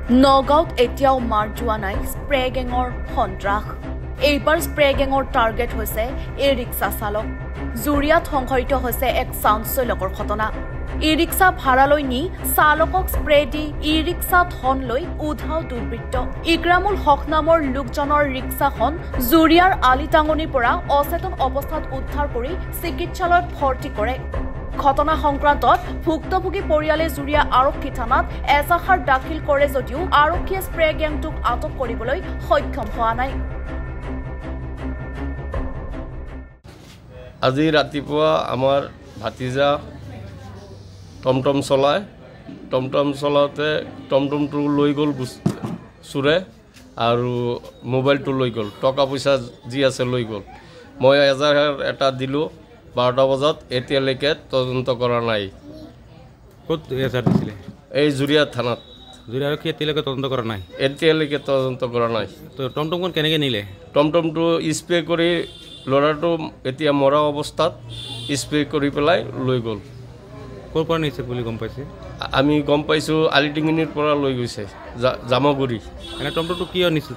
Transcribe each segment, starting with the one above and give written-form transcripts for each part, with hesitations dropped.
নগাঁৱত এতিয়াও মাৰ যোৱা নাই স্প্ৰে গেঙৰ সন্ত্ৰাস। এইবাৰ স্প্ৰে গেঙৰ টাৰ্গেট হৈছে ই ৰিক্সা চালক। জুৰিয়াত সংঘটিত হৈছে এক চাঞ্চল্যকৰ ঘটনা। ই ৰিক্সা ভাড়ালৈ নি চালকক স্প্ৰে দি ই ৰিক্সা ধন লৈ উধাও দুৰ্বৃত্ত। ইকৰামুল হক নামৰ লোকজনৰ ৰিক্সাখন জুৰিয়াৰ আলিটাঙনিৰ পৰা অচেতন অৱস্থাত উদ্ধাৰ কৰি চিকিৎসালয়ত ভৰ্তি কৰে। ঘটনা সংক্ৰান্তত ভুক্তভোগী পৰিয়ালে জুৰিয়া আৰক্ষী থানাত এজাহাৰ দাখিল কৰে যদিও আৰক্ষীয়ে স্প্ৰে গেংটোক আটক কৰিবলৈ সক্ষম হোৱা নাই। আজি ৰাতিপুৱা আমাৰ ভাতিজা টমটম চলায়। টমটম চলাওঁতে টমটমটো লৈ গ'ল চোৰে আৰু মোবাইলটো লৈ গ'ল, টকা পইচা যি আছে লৈ গ'ল। মই এজাহাৰ এটা দিলোঁ 12টা বজাত, এতিয়ালৈকে তদন্ত কৰা নাই। ক'ত এজাহাৰ দিছিলে? এই জুৰিয়া থানাত। জুৰিয়া আৰক্ষী এতিয়ালৈকে তদন্ত কৰা নাই? এতিয়ালৈকে তদন্ত কৰা নাই। তো টমটমখন কেনেকৈ নিলে? টমটমটো স্প্ৰে কৰি ল'ৰাটো এতিয়া মৰা অৱস্থাত স্প্ৰে কৰি পেলাই লৈ গ'ল। ক'ৰ পৰা নিছে বুলি গম পাইছে? আমি গম পাইছোঁ আলিটিঙিনিৰ পৰা লৈ গৈছে জামগুৰি। এনে টমটমটো কিয় নিছিল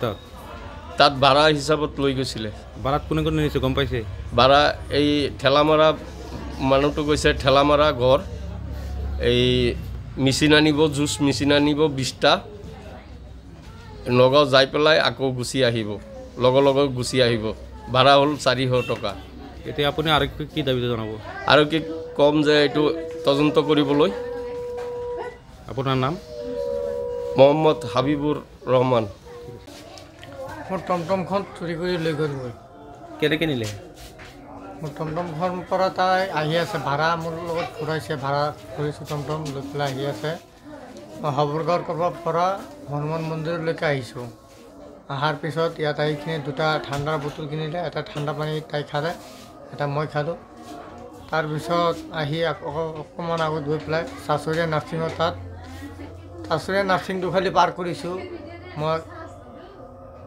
তাত ভাড়া হিচাপত লৈ গৈছিলে। ভাড়াত কোনে কোনে নিছে গম পাইছে? ভাড়া এই ঠেলামাৰা মানুহটো গৈছে, ঠেলামাৰা ঘৰ। এই মেচিন আনিব, জুচ মেচিন আনিব 20টা, নগাঁও যাই পেলাই আকৌ গুচি আহিব, লগে লগে গুচি আহিব। ভাড়া হ'ল 400 টকা। এতিয়া আপুনি আৰক্ষীক কি দাবী জনাব? আৰক্ষীক কম যে এইটো তদন্ত কৰিবলৈ। আপোনাৰ নাম? মহম্মদ হাবিবুৰ ৰহমান। মোৰ টমটমখন চুৰি কৰি লৈ গ'ল। মই কেনেকৈ নিলে? মোৰ টমটমখন পৰা তাই আহি আছে, ভাড়া মোৰ লগত ঘূৰাইছে, ভাড়া কৰিছোঁ টমটম লৈ পেলাই আহি আছে। মই হবৰগাঁৱৰ পৰা হনুমান মন্দিৰলৈকে আহিছোঁ। অহাৰ পিছত ইয়াত আহি কিনে 2টা ঠাণ্ডাৰ বটল কিনিলে, এটা ঠাণ্ডা পানী তাই খালে, এটা মই খালোঁ। তাৰপিছত আহি অকণমান আগত গৈ পেলাই চাচৰীয়া নাৰ্ছিঙৰ তাত, চাচৰীয়া নাৰ্ছিংটো খালি পাৰ কৰিছোঁ। মই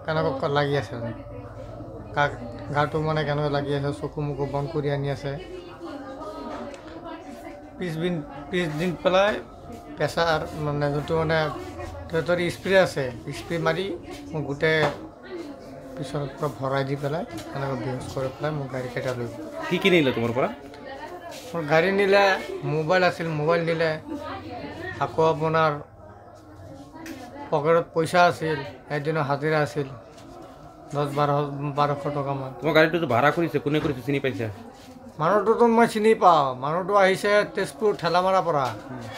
কেনেকুৱা লাগি আছে, গাটো মানে কেনেকুৱা লাগি আছে, চকু মুকু বন্ধ কৰি আনি আছে। পিছদিন পেলাই প্ৰেছাৰ মানে যোনটো মানে সিহঁতৰ স্প্ৰে আছে, স্প্ৰে মাৰি মোক গোটেই পিছৰ পৰা ভৰাই দি পেলাই এনেকৈ বেহুচ কৰি পেলাই মোক গাড়ী কেইটা লৈ গ'ল। কি কি নিলে তোমাৰ পৰা? মোৰ গাড়ী নিলে, মোবাইল আছিল, মোবাইল নিলে, আকৌ আপোনাৰ পকেটত পইচা আছিল, এদিনৰ হাজিৰা আছিল 10-1200 টকামান। তোমাৰ গাড়ীটোতো ভাড়া কৰিছে, কোনে কৰিছে চিনি পাইছা? মানুহটোতো মই চিনি পাওঁ। মানুহটো আহিছে তেজপুৰ ঠেলামাৰাৰ পৰা।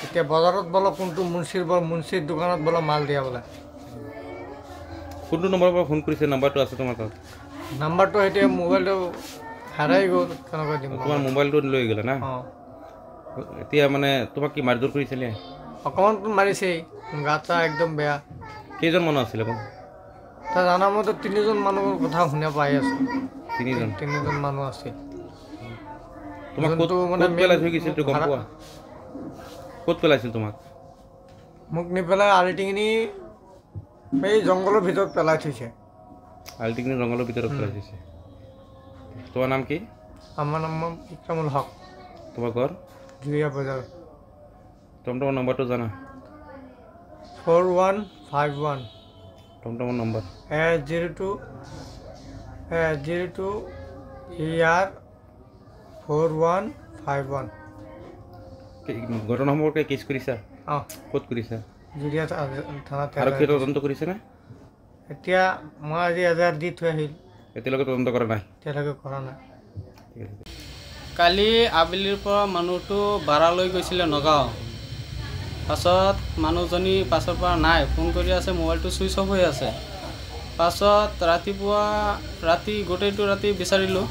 এতিয়া বজাৰত বোলে কোনটো মুন্সিৰ দোকানত বোলে মাল দিয়া বোলে। কোনটো নম্বৰৰ পৰা ফোন কৰিছে? নাম্বাৰটো আছে তোমাৰ তাত? নাম্বাৰটো এতিয়া মোবাইলটো হেৰাই গ'ল, কেনেকৈ দিম? তোমাৰ মোবাইলটো লৈ গ'লে না? অঁ। এতিয়া মানে তোমাক কি মাৰধৰ কৰিছিলে? অকণমানতো মাৰিছেই, গা চা একদম বেয়া। কেইজন মানুহ আছিলে? তাৰ জানা মতে 3জন মানুহৰ কথা শুনা পাই আছোঁ। 3জন মানুহ আছে। তোমাক ক'ত পেলাই থৈ গৈছিল গম পোৱা? ক'ত পেলাইছিল তোমাক? মোক নি পেলাই আলিটিঙিনি এই জংঘলৰ ভিতৰত পেলাই থৈছে। আলিটিঙিনি জংঘলৰ ভিতৰত পেলাই থৈছে। তোমাৰ নাম কি? আমাৰ নাম ইকৰামুল হক। তোমাৰ ঘৰ? জুৰিয়া বজাৰ। টমটমৰ নম্বৰটো জানা? 4151। টমটমৰ নম্বৰ? 02 AR 4151। ঘটনা সম্পৰ্কে কেছ কৰিছা? অঁ। ক'ত কৰিছা? জুৰিয়া থানাত। আৰক্ষীয়ে তদন্ত কৰিছেনে? এতিয়া মই আজি এজাহাৰ দি থৈ আহিল। এতিয়ালৈকে তদন্ত কৰা নাই? এতিয়ালৈকে কৰা নাই। কালি আবেলিৰ পৰা মানুহটো ভাড়া লৈ গৈছিলে নগাঁও। পাছত মানুহজনী পাছৰ পৰা নাই, ফোন কৰি আছে, মোবাইলটো ছুইচ অফ হৈ আছে। পাছত গোটেইটো ৰাতি বিচাৰিলোঁ,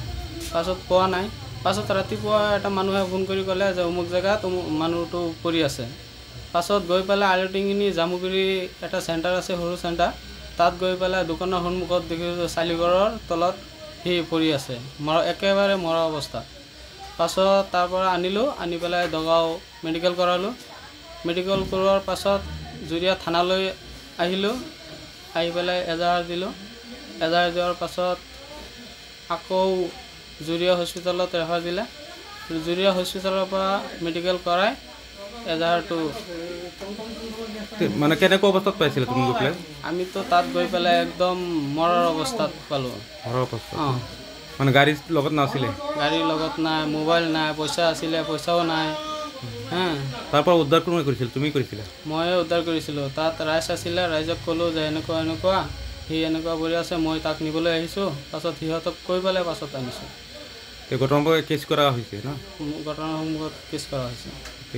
পাছত পোৱা নাই। পাছত ৰাতিপুৱা এটা মানুহে ফোন কৰি ক'লে যে অমুক জেগাত মানুহটো পৰি আছে। পাছত গৈ পেলাই আলিটিঙিনি জামুগুৰি এটা চেণ্টাৰ আছে, সৰু চেণ্টাৰ, তাত গৈ পেলাই দোকানৰ সন্মুখত দেখিছোঁ চালিঘৰৰ তলত সি পৰি আছে, একেবাৰে মৰা অৱস্থা। পাছত তাৰ পৰা আনিলোঁ, আনি পেলাই নগাঁও মেডিকেল কৰালোঁ। মেডিকেল কৰোৱাৰ পাছত জুৰিয়া থানালৈ আহিলোঁ, আহি পেলাই এজাহাৰ দিলোঁ। এজাহাৰ দিয়াৰ পাছত আকৌ জুৰিয়া হস্পিটেলত ৰেফাৰ দিলে। জুৰিয়া হস্পিটেলৰ পৰা মেডিকেল কৰাই এজাহাৰটো মানে কেনেকুৱা অৱস্থাত পাইছিলে তুমি গৈ পেলাই আমিতো তাত গৈ পেলাই একদম মৰাৰ অৱস্থাত পালোঁ ঘৰৰ অৱস্থাত অঁ মানে গাড়ীৰ লগত নাছিলে গাড়ীৰ লগত নাই মোবাইল নাই পইচা আছিলে পইচাও নাই হা তাৰ পৰা উদ্ধাৰ কোনে কৰিছিল তুমি কৰিছিলা ময়ে উদ্ধাৰ কৰিছিলোঁ তাত ৰাইজ আছিলে ৰাইজক ক'লোঁ যে এনেকুৱা সি এনেকুৱা কৰি আছে মই তাক নিবলৈ আহিছোঁ পাছত সিহঁতক কৈ পেলাই পাছত আনিছোঁ ঘটনাবোৰ কেছ কৰা হৈছে ন ঘটনাৰ সন্মুখত কেছ কৰা হৈছে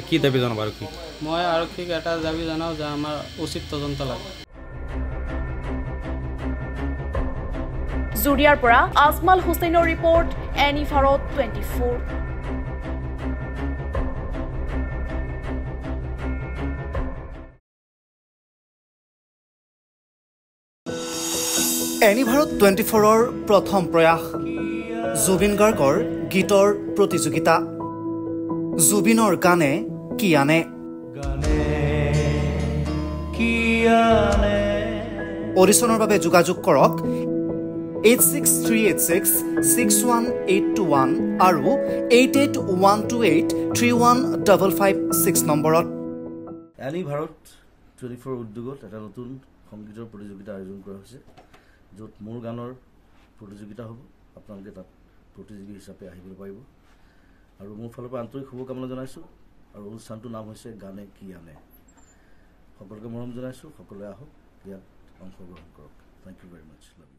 কি দাবী জনাব আৰু কি মই আৰক্ষীক এটা দাবী জনাওঁ যে আমাৰ উচিত তদন্ত লাগে জুৰিয়াৰ পৰা আজমাল হুছেইনৰ ৰিপৰ্ট এনি ভাৰত 24 এনি ভাৰত 24ৰ প্ৰথম প্ৰয়াস জুবিন গাৰ্গৰ গীতৰ প্ৰতিযোগিতা জুবিনৰ গানে কি আনে অডিশ্যনৰ বাবে যোগাযোগ কৰক 8638661821 আৰু 8812831556 নম্বৰত এনি ভাৰত 24 উদ্যোগত এটা নতুন সংগীতৰ প্ৰতিযোগিতা আয়োজন কৰা হৈছে য'ত মোৰ গানৰ প্ৰতিযোগিতা হ'ব আপোনালোকে তাত প্ৰতিযোগী হিচাপে আহিবলৈ পাৰিব আৰু মোৰ ফালৰ পৰা আন্তৰিক শুভকামনা জনাইছোঁ আৰু অনুষ্ঠানটোৰ নাম হৈছে গানে কি আনে সকলোকে মৰম জনাইছোঁ সকলোৱে আহক ইয়াত অংশগ্ৰহণ কৰক thank you very much love U